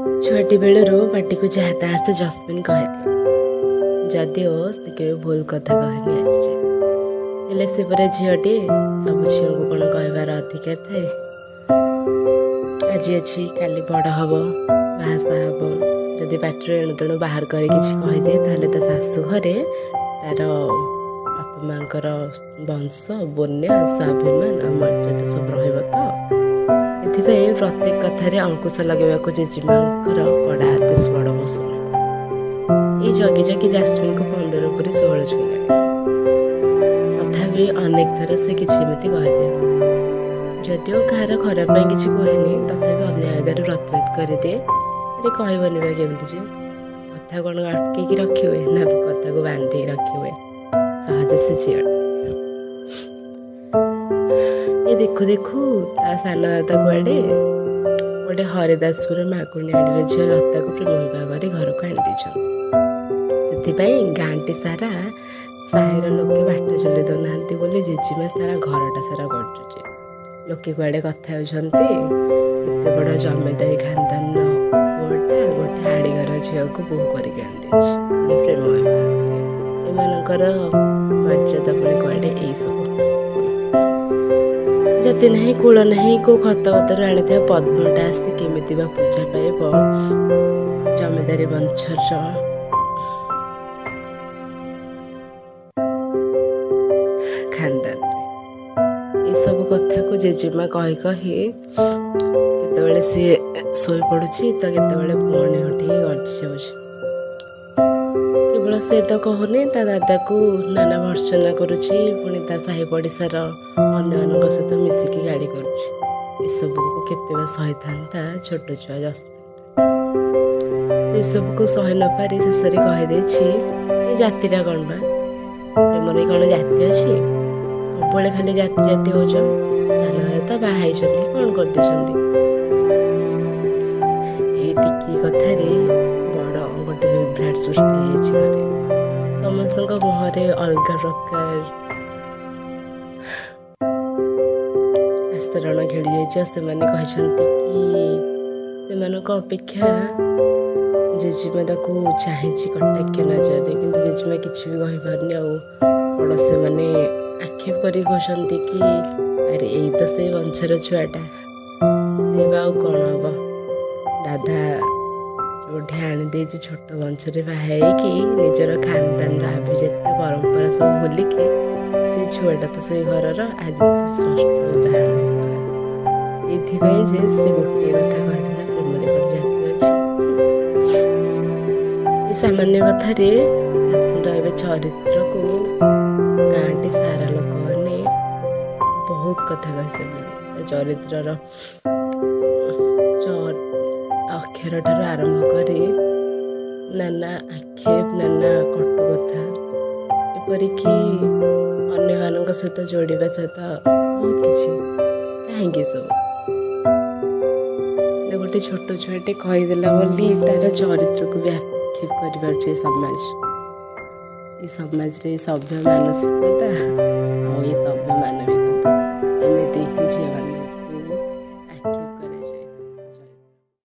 छुआटी बेलू पाटी को जहाँ ताहा से जस्मिन कहदिए जदिओ से केवे भूल कथा कहनी आज जाए से पर झीटे सब झील को कौन कहबार अधिकार थाए। आज अच्छी काली बड़ हम बाहासा हम जदि पाटर एणु तेणु बाहर कर कहीदे तो शाशु घरे तार बापा माँ वंश बन्या स्वाभिमान और मर्यादा सब रही प्रत्येक कथार अंकुश लगे जेजेमा कड़ा आदेश बड़ मौसम ये जगी जगी जास्मिन को 15 पूरी 16 छुला तथापि अनेक थर से किसी कहदिए जदिओ कहार खराब किसी कहेनि तथापि अन्य आगे प्रतिरोध करदिए ये कहबनी बा केमती जे कथा कौन अटक रखी हुए ना कथा को बांधि रखी हुए सहज से झील ये देखु देखु ता सान दादा कुआड़े गोटे हरिदासपुर माकुणियाड़ी झील लता को प्रेम विवाह कर घर को आनी गाँटी सारा साहिर लोके बाट चल दौना बोली जेजेमा सारा घरटा सारा गजुचे लोके कुआड़े कथा होते एत बड़ जमीदारी खानदान पुआटा गोटे हाड़ी घर झील को बोह करके प्रेम विवाह कर मर्यादा पुणी कुआड़े यही सब जति नहीं कूल नहीं को खत खतर आनी पद्मटा आसी केमी पूजा पाइब जमीदारी वंशर खानदान ये सब कथा को जेजेमा कही कही केतबेले सी सोई पड़ुछि तो केतबेले पुणी उठी गर्जी जाउछि केवल से तो कहूनी ता दादा को नाना भर्सना करुछि पुणी ता साही पड़िशार अन्य सहित मिसिकी गाड़ी करुछि सब को केते सही था छोट छुआ जस्मिन सब को सही न पारि शेष कहीदे ये जातिरा कौन बा प्रेम कौन जाति अच्छी सब खाली जाति जाति हो तो बाहर कौन कर कथार बड़ गोटे विभ्राट सृष्टि घरे समस्त मुहरे अलग प्रकार आस्तरण खेली जाते कि अपेक्षा जेजेमा को चाहे कटाक्ष नजर कि जेजेमा किसी भी कहीपारनी आड़ोशी मैंने आक्षेप कर कहते कि अरे यही तो से वंशर छुआटा से कौन हम दादा जोटे आनी छोट वंशरे बाहर निजर खानदान आभिजात्य परंपरा सब भूलिकी से छुआटा तो से घर आज से स्पष्ट उदाहरण ये से गोटे कथा कहला प्रेम कौन जाति अच्छी ये सामान्य कथार चरित्र को गाँटी सारा लोक मैंने बहुत कथा कही सारे चरित्र अक्षर ठार आरंभ कर नाना आक्षेप नाना कटु कथा एपरिक अन्य सहित जोड़ा सहित बहुत किसी कहीं सब गोटे छोट छुआटे कहीदेला बोली तार चरित्र को भी आक्षेप कर समाज रे सभ्य मानसिकता और ये सभ्य मानविकता एमती ही झील